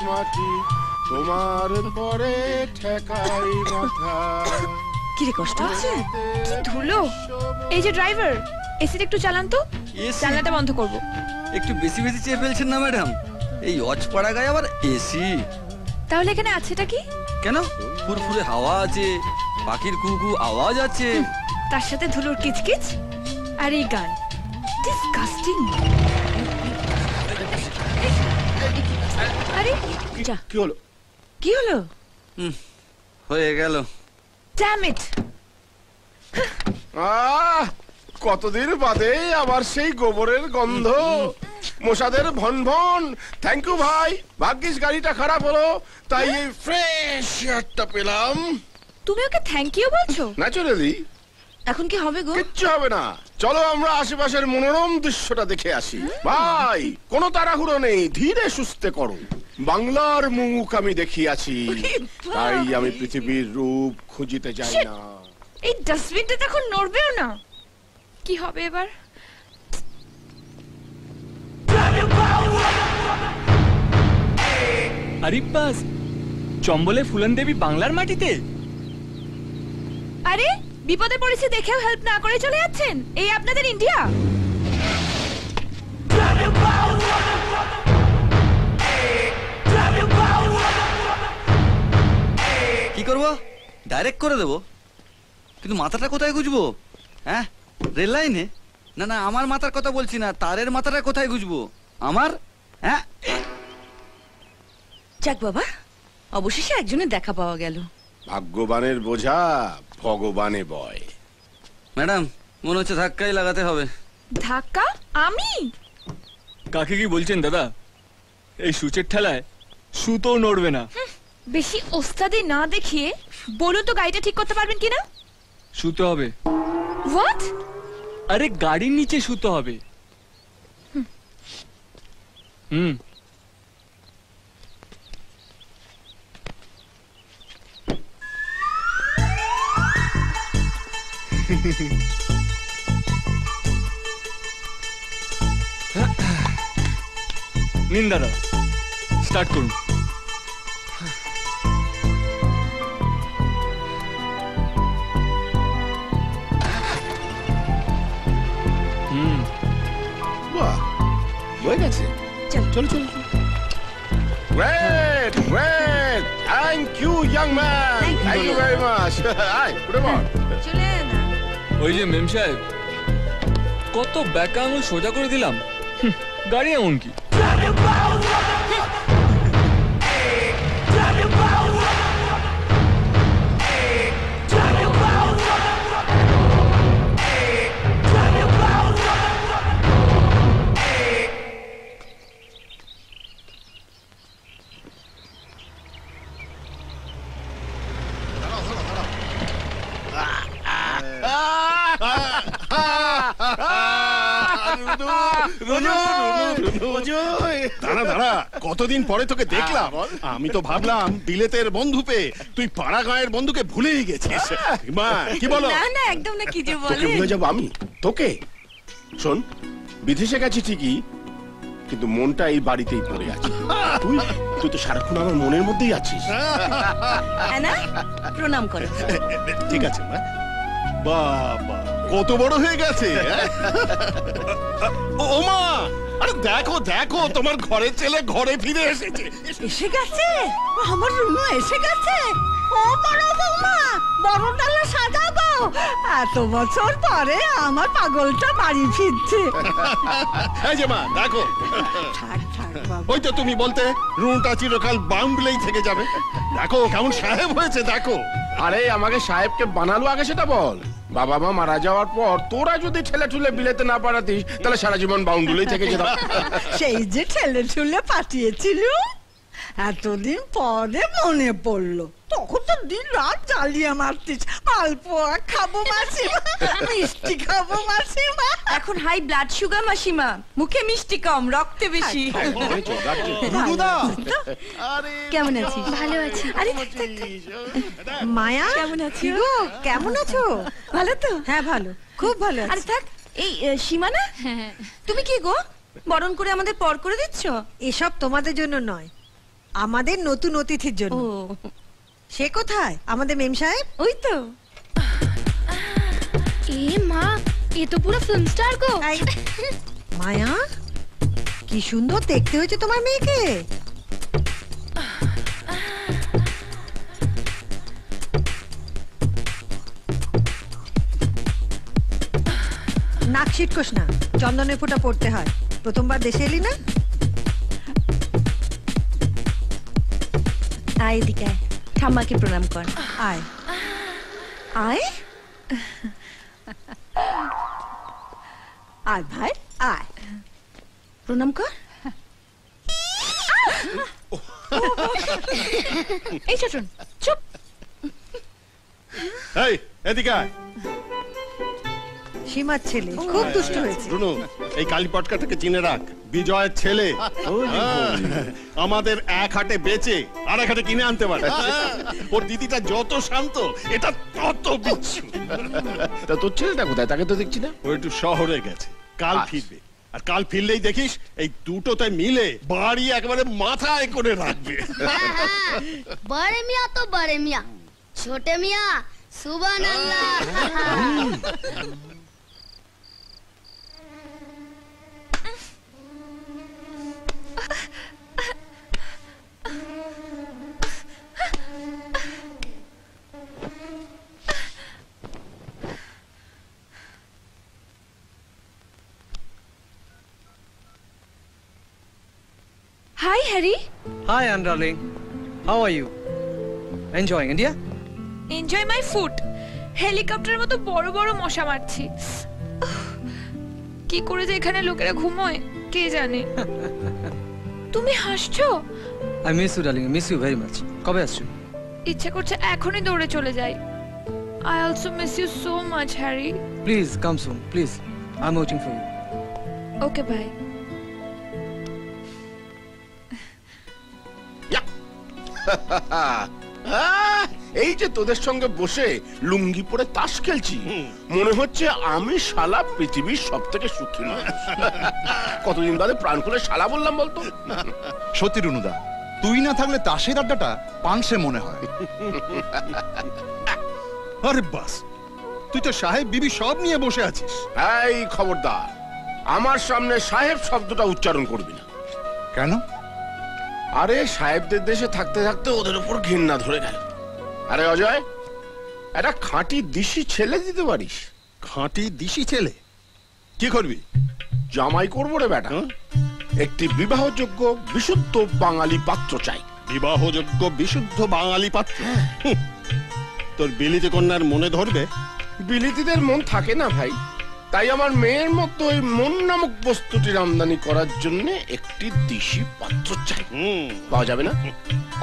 মাটি, তোমার পরে ঠেকাই মাথা। কি রে, কষ্ট হচ্ছে? কি ধুলো। এই যে ড্রাইভার, এসিটা একটু চালান তো, জানলাটা বন্ধ করব। একটু বেশি বেশি চেয়ে ফেলছেন না ম্যাডাম? এই অজপাড়া গায়ে আবার এসি। তাহলে এখানে আছেটা কি? কেন, ফুরফুরে হাওয়া আছে, পাখির কুকু আওয়াজ আছে, তার সাথে ধুলোর কিচকিচ আর এই গান। ডিসকাস্টিং। আরে যা, কি হলো? কি হলো? হয়ে গেল। Damn it. কতদিন বাদে আবার সেই গোবরের গন্ধ, মশাদের ভন ভন। থ্যাংক ইউ ভাই, ভাগ্যিস গাড়িটা খারাপ হলো, তাই এই ফ্রেশ এয়ারটা পেলাম। তুমি ওকে থ্যাংক ইউ বলছো? ন্যাচুরালি। এখন কি হবে গো? কিচ্ছু হবে না, চলো আমরা আশেপাশের মনোরম দৃশ্যটা দেখে আসি। ভাই, কোনো তাড়াহুড়ো নেই, ধীরে সুস্থে করো। বাংলার মুখ আমি দেখিয়াছি, তাই আমি পৃথিবীর রূপ খুঁজিতে যাই না। এই ডাস্টবিনটা তখন নড়বেও না। কি হবে এবার? আরিব্বাস, চম্বলে ফুলন দেবী বাংলার মাটিতে? আরে বিপদে পড়েছে দেখেও হেল্প না করে চলে যাচ্ছেন। এই আপনাদের ইন্ডিয়া? কি করবো? ডাইরেক্ট করে দেবো, কিন্তু মাথাটা কোথায় গুজবো? হ্যাঁ, রেল লাইনে? না না, আমার মাথার কথা বলছি না, তারের মাথাটা কোথায় গুজবো আমার? হ্যাঁ, যাক বাবা, অবশেষে একজনের দেখা পাওয়া গেল। ভাগ্যবানের বোঝা ভগবানে বয়। ম্যাডাম মনে হচ্ছে ধাক্কাই লাগাতে হবে। ধাক্কা? আমি? কাকে কি বলছেন দাদা? এই সূচের ঠেলায় সুতো নড়বে না। বেশি ওস্তাদি না দেখিয়ে বলুন তো, গাড়িটা ঠিক করতে পারবেন কিনা? শুতে হবে। হোয়াট? আরে গাড়ির নিচে শুতে হবে। হুম। নিন দাদা, স্টার্ট করুন। বাহ, হয়ে গেছে। চলো চলো। Great great, thank you young man, thank you very much. আয় উঠে পড়। চলে না। ওই যে মেম সাহেব, কত ব্যাকা আঙুল সোজা করে দিলাম, গাড়ি এমন কি? দাঁড়া দাঁড়া, কতদিন পরে তোকে দেখলাম। আমি তো ভাবলাম বিলেতের বন্ধু পেয়ে তুই পাড়া গাঁয়ের বন্ধুকে ভুলেই গেছিস। মা কি বলো? না না, একদম না। কি যে তোকে বলে। ভুলে যাবো আমি তোকে? শোন, বিদেশে গেছি ঠিকই, কিন্তু মনটা এই বাড়িতেই পড়ে আছে। তুই তুই তো সারাক্ষণ আমার মনের মধ্যেই আছিস। না, প্রণাম করো। ঠিক আছে মা। বাবা কত বড় হয়ে গেছে। ও মা, আরে দেখো দেখো, তোমার ঘরের ছেলে ঘরে ফিরে এসেছে। এসে গেছে আমার রুনু, এসে গেছে। ও বড় বৌমা, বড় ডালা সাজাবো। এত বছর পরে আমার পাগলটা বাড়ি ফিরছে। এই যে মা দেখো, থাক থাক বাবা। ওই তো তুমি বলতে রুনটা চিরকাল বাউন্ডলেই থেকে যাবে। দেখো কেমন সাহেব হয়েছে দেখো। আরে আমাকে সাহেবকে বানালো আগে সেটা বল। বাবা মা মারা যাওয়ার পর তোরা যদি ঠেলে ঠুলে বিলেতে না পাঠাতিস, তাহলে সারা জীবন বাউন্ডুলেই থেকে যেতাম। সেই যে ঠেলে ঠুলে পাঠিয়েছিল, এতদিন পরে মনে পড়লো। তখন তো দিন রাত জ্বালিয়ে মারতিস। মালপোয়া খাবো মাসিমা, মিষ্টি খাবো মাসিমা। এখন হাই ব্লাড সুগার মাসিমা, মুখে মিষ্টি কম, রক্তে বেশি। কেমন আছিস? ভালো আছি। আরে মায়া, কেমন আছিস? কেমন আছো? ভালো তো? হ্যাঁ ভালো, খুব ভালো। আরে থাক, এই সীমা না, তুমি কি গো বরণ করে আমাদের পর করে দিচ্ছ? এসব তোমাদের জন্য নয়, আমাদের নতুন অতিথির জন্য। সে কোথায় আমাদের মেম সাহেব? ওই তো। এ মা, এ তো পুরো ফিল্ম স্টার গো। এই, মায়া কি সুন্দর দেখতে হয়েছে তোমার মেয়েকে। নাক ছিটকোস না, চন্দনের ফোঁটা পড়তে হয়। প্রথমবার দেশে এলি না? আয় এদিকে আয়, ঠাম্মাকে প্রণাম কর। আয় আয়। আয় ভাই আয়। প্রণাম কর। এই চটন চুপ। এই এদিকে আয়। সীমার ছেলে খুব দুষ্ট হয়েছে। রুনু, এই কালীপটকাটাকে চিনে রাখ, বিজয়ের ছেলে। হ্যাঁ, আমাদের এক হাটে বেচে আর এক হাটে কিনে আনতে পারে। ওর দিদিটা যত শান্ত, এটা তত বিচ্ছু। তা তোর ছেলেটা কোথায়? তাকে তো দেখছি না। ও একটু শহরে গেছে, কাল আচ্ছা। ফিরবে। আর কাল ফিরলেই দেখিস এই দুটোতে মিলে বাড়ি একেবারে মাথায় করে রাখবে। बड़े मियाँ तो बड़े मियाँ, छोटे मियाँ सुभान अल्लाह। Hi Harry. Hi, Anne darling. How are you? Enjoying India? Enjoy my food. হেলিকপ্টারের মতো বড় বড় মশা মারছি। কি করে যে এখানে লোকেরা ঘুমোয় কে জানে। তুমি হাসছো? I miss you, darling. I miss you very much. কবে আসছো? ইচ্ছে করছে এখনই দৌড়ে চলে যাই। I also miss you so much, Harry. Please come soon, please. I'm waiting for you. Okay, bye. এই যে তোদের সঙ্গে বসে লুঙ্গি পরে তাস খেলছি, মনে হচ্ছে আমি শালা পৃথিবীর সব থেকে সুখী মানুষ। কতদিন বাদে প্রাণ খুলে শালা বললাম বলতো। সত্যি রুনুদা, তুই না থাকলে তাসের আড্ডাটা পানসে মনে হয়। আরে বাস, তুই তো সাহেব বিবি সব নিয়ে বসে আছিস। এই খবরদার, আমার সামনে সাহেব শব্দটা উচ্চারণ করবি না। কেন? আরে সাহেবদের দেশে থাকতে থাকতে ওদের উপর ঘৃণা ধরে গেল। আরে অজয়, একটা খাঁটি দিশি ছেলে দিতে পারিস? খাঁটি দিশি ছেলে? কি করবি? জামাই করবো রে বেটা। একটি বিবাহযোগ্য বিশুদ্ধ বাঙালি পাত্র চাই। বিবাহযোগ্য বিশুদ্ধ বাঙালি পাত্র? হুঁ, তোর বিলিতি কন্যার মনে ধরবে? বিলিতিদের মন থাকে না ভাই, তাই আমার মেয়ের মতো ওই মন নামক বস্তুটির আমদানি করার জন্য একটি দিশি পাত্র চাই। পাওয়া যাবে না?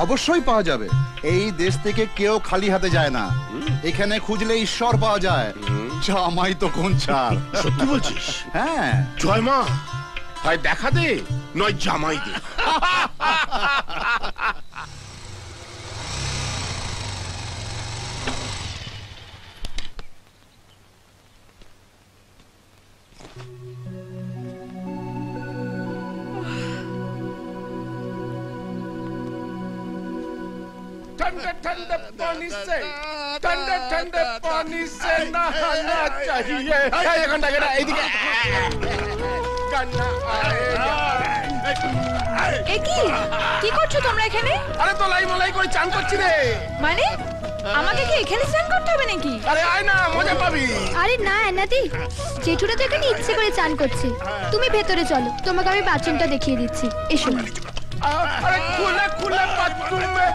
অবশ্যই পাওয়া যাবে। এই দেশ থেকে কেউ খালি হাতে যায় না। এখানে খুঁজলে ঈশ্বর পাওয়া যায়। জামাই তো কোন ছাড়। সত্যি বলছিস? হ্যাঁ। জয় মা, হয় দেখা দে নয় জামাই দে। ठंडे ठंडे पानी से ठंडे ठंडे पानी से नहाना चाहिए। এই ঘন্টা গেটা এইদিকে গান্না এ কি কি করছো তোমরা এখানে? আরে তো লাই মলাই করে চান করছি রে। মানে আমাকে কি এখানে স্নান করতে হবে নাকি? আরে আয় না, মজা পাবি। আরে না এনাদি, জেঠুরা তো এখানে ইচ্ছে করে চান করছে। তুমি ভেতরে চলো, তোমাকে আমি বাথরুমটা দেখিয়ে দিচ্ছি। এসো। আরে খুলে খুলে বাথরুমে।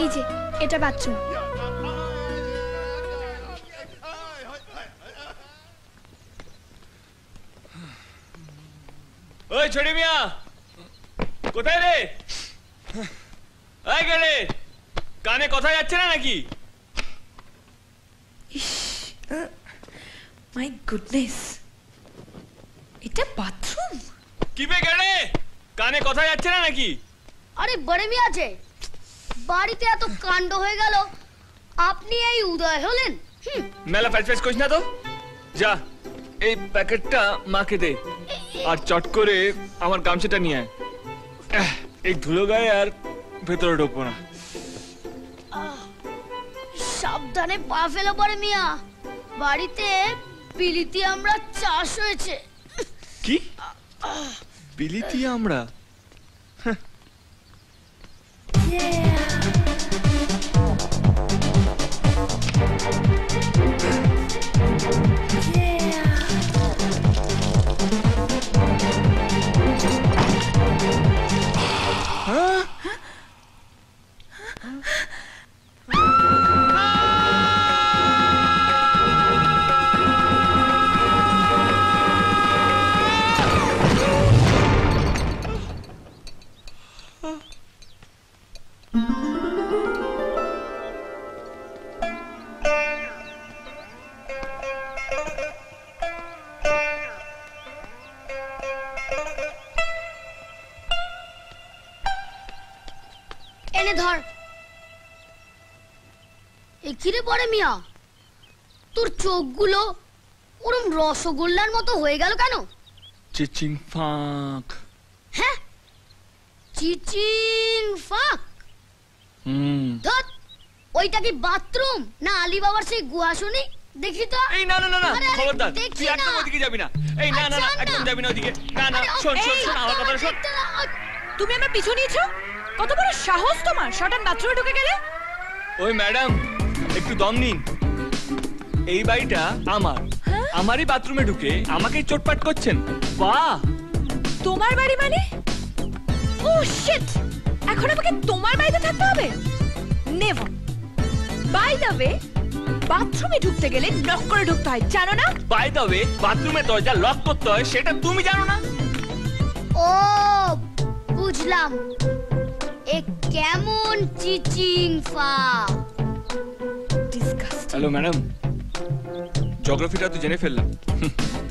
এই যে এটা বাথরুম। ওই ছোটি মিয়া, কোথায় রে? এই গেলে কানে কথা যাচ্ছে না নাকি? মাই গুডনেস, এটা বাথরুম? কি বে গেলে, কানে কথা যাচ্ছে না নাকি? আরে বড় মিয়া যে বাড়িতে এত কাণ্ড হয়ে গেল, আপনি এই উদয় হলেন? মেলা ফ্যাচ করিস না তো। যা এই প্যাকেটটা মাকে দে, আর চট করে আমার গামছাটা নিয়ে আয়। এই ধুলো গায়ে আর ভেতরে ঢুকবো না। সাবধানে পা ফেলো পরে মিয়া, বাড়িতে বিলিতি আমরা চাষ হয়েছে। কি বিলিতি আমরা? এনে ধর। এখিরে পরে মিয়া, তোর চোখগুলো ওরম রসগোল্লার মতো হয়ে গেল কেন? চিচিং ফাঁক। হ্যাঁ, চিচিং ফাক। ধর, ওইটা কি বাথরুম না আলিবাবার সেই গুয়াশনি? দেখি তো। এই না না না না, আরে, আরে, খবরদার দেখছি তুই একদম না। ওদিকে যাবি না। এই না না না, আচ্ছা, একদম না। যাবি না ওদিকে। না না, আরে, শোন শোন এই, শোন আমার কথাটা শোন। তুমি আমার পিছু নিয়েছো? কত বড় সাহস তোমার, শটান বাথরুমে ঢুকে গেলে? ওই ম্যাডাম একটু দম নিন। এই বাড়িটা আমার, আমারই বাথরুমে ঢুকে আমাকেই চোটপাট করছেন। বাহ, তোমার বাড়ি মানে? ও শিট, এখন আমাকে তোমার বাড়িতে থাকতে হবে? নেভার। বাই দ্য ওয়ে, বাথরুমে ঢুকতে গেলে নক করে ঢুকতে হয়, জানো না? বাই দ্য ওয়ে, বাথরুমের দরজা লক করতে হয় সেটা তুমি জানো না? ও বুঝলাম, এ কেমন চিচিং ফাক। ডিসগাস্টিং। হ্যালো ম্যাডাম, জিওগ্রাফিটা তো জেনে ফেললাম,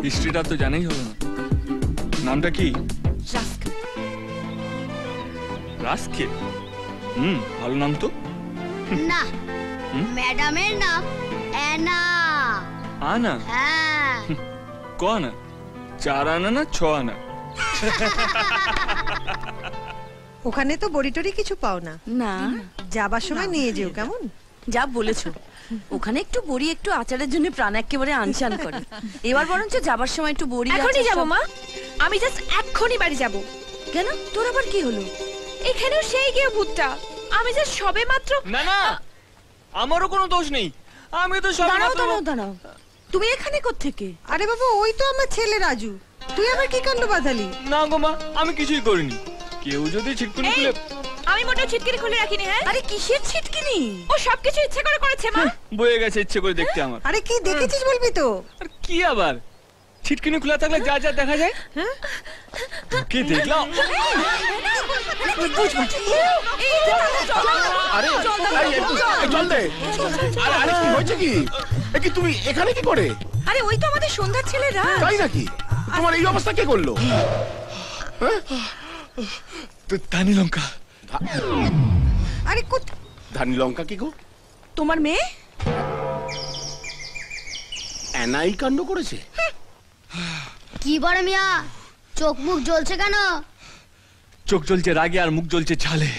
হিস্ট্রিটা তো জানাই হলো না। নামটা কি? রাস্কেল। রাস্কেল? ভালো নাম তো। না, ম্যাডামের নাম অ্যানা। আনা? হ্যাঁ। ক আনা? 4 আনা না 6 আনা? ওখানে তো বড়ি টড়ি কিছু পাও না, না, যাবার সময় নিয়ে যেও কেমন? যা বলেছো। ওখানে একটু বড়ি একটু আচারের জন্য প্রাণ একেবারে আনচান করে। এবার বরঞ্চ যাবার সময় একটু বড়ি এখনই আচার যাবো সব- মা, আমি জাস্ট এক্ষুনি বাড়ি যাব। কেন, তোর আবার কি হলো? এখানেও সেই গিয়ে ভূতটা, আমি জাস্ট সবে মাত্র। না না, আমারও কোনো দোষ নেই, আমি তো সব দাঁড়াও দাঁড়াও দাঁড়াও, তুমি এখানে কোত্থেকে? আরে বাবু, ওই তো আমার ছেলে রাজু। তুই আবার কি কাণ্ড বাঁধালি? না গো মা, আমি কিছুই করিনি। কেউ যদি ছিটকুনি এই, খুলে। আমি মোটেও ছিটকিনি খুলে রাখিনি। হ্যাঁ, আরে কিসের ছিটকিনি? ও সবকিছু ইচ্ছে করে করেছে মা। বয়ে গেছে ইচ্ছে করে দেখতে আমার। আরে কি দেখেছিস বলবি তো? আর কি আবার, ছিটকিনি খোলা থাকলে যা যা দেখা যায়। কি দেখলাম? আরে এই, এই, জল দে। আরে আরে কি হয়েছে কি? এ কি তুমি এখানে কি করে? আরে ওই তো আমাদের সন্ধ্যার ছেলে রাজ। তাই নাকি? তোমার এই অবস্থা কে করলো? হ্যাঁ? তো ধানি লঙ্কা। আরে ধানি লঙ্কা কি গো? তোমার মেয়ে? অ্যানাই কাণ্ড করেছে? কি বড় মিয়া, চোখ মুখ জ্বলছে কেন? চোখ জ্বলছে রাগে আর মুখ জ্বলছে ঝালে।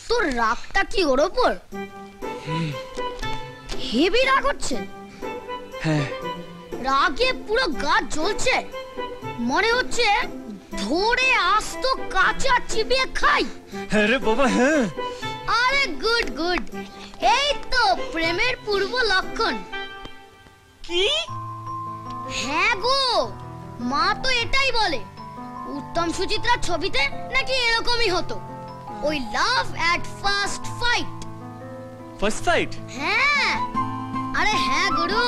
তোর রাগটা কি ওর ওপর? হেভি রাগ হচ্ছে? হ্যাঁ, রাগে পুরো গা জ্বলছে, মনে হচ্ছে ধরে আস্ত কাঁচা চিবিয়ে খাই। হ্যাঁ রে বাবা, হ্যাঁ। আরে গুড গুড, এই তো প্রেমের পূর্ব লক্ষণ। কি? হ্যাঁ গো, মা তো এটাই বলে। উত্তম সুচিত্রার ছবিতে নাকি এরকমই হতো, ওই love at first fight. First fight? হ্যাঁ, আরে হ্যাঁ গুরু,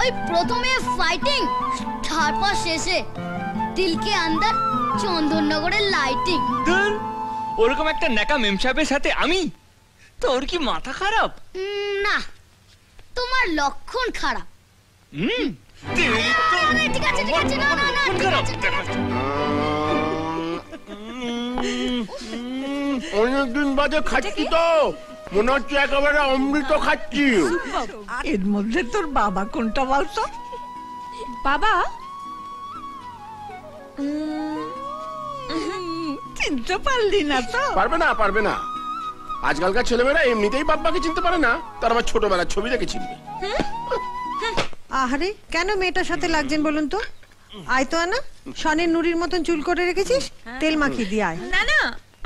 ওই প্রথমে ফাইটিং, তারপর শেষে দিল কে আন্দার চন্দননগরের লাইটিং। ধুর, ওরকম একটা নেকা মেম সাহেবের সাথে আমি? তোর কি মাথা খারাপ? না, তোমার লক্ষণ খারাপ। ঠিক আছে ঠিক আছে, না না না, ঠিক আছে, ঠিক আছে। অনেকদিন বাদে খাচ্ছি তো, মনে হচ্ছে একেবারে অমৃত খাচ্ছি। এর মধ্যে তোর বাবা কোনটা বলতো? বাবা চিনতে পারলি না তো? পারবে না, পারবে না। আজকালকার ছেলেমেয়েরা এমনিতেই বাপ্পাকে চিনতে পারে না, তার আবার ছোটবেলার ছবি দেখে চিনবে। আহারে, কেন মেয়েটার সাথে লাগছেন বলুন তো? আয় তো আনা, শনের নুরির মতন চুল করে রেখেছিস, তেল মাখিয়ে দিয়ে আয়। না না,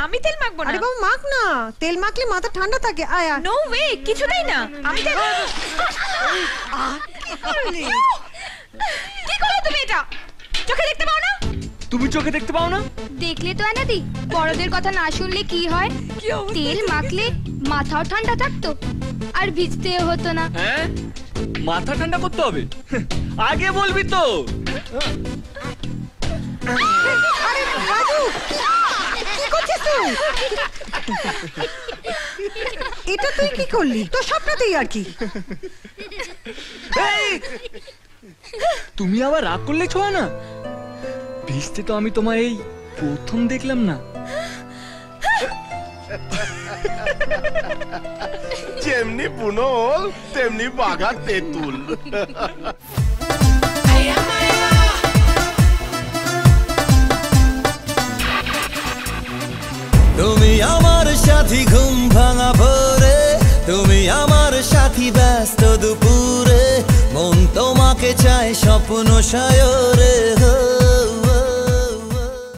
আমি তেল মাখবো না। আরে বাবা মাখ না, তেল মাখলে মাথা ঠান্ডা থাকে। আয় আয়। নো ওয়ে, কিছুতেই না। আমি তেল কি করলে তুমি এটা? চোখে দেখতে পাও না? তুমি চোখে দেখতে পাও না? দেখলে তো আনাদি, বড়দের কথা না শুনলে কি হয়? তেল মাখলে মাথাও ঠান্ডা থাকতো আর ভিজতেও হতো না। হ্যাঁ, মাথা ঠান্ডা করতে হবে। আগে বলবি তো। আরে রাজু, কি করছিস তুই? এটা তুই কি করলি? তোর স্বপ্নতেই আর কি। এই, তুমি আবার রাগ করলে ছোঁয়া না? ভিজতে তো আমি তোমায় এই প্রথম দেখলাম না। যেমনি বুনল তেমনি বাঘা তেঁতুল। তুমি আমার সাথী ঘুম ভাঙা ভোরে, তুমি আমার সাথী ব্যস্ত দুপুরে, মন তোমাকে চায় স্বপ্ন সায়রে।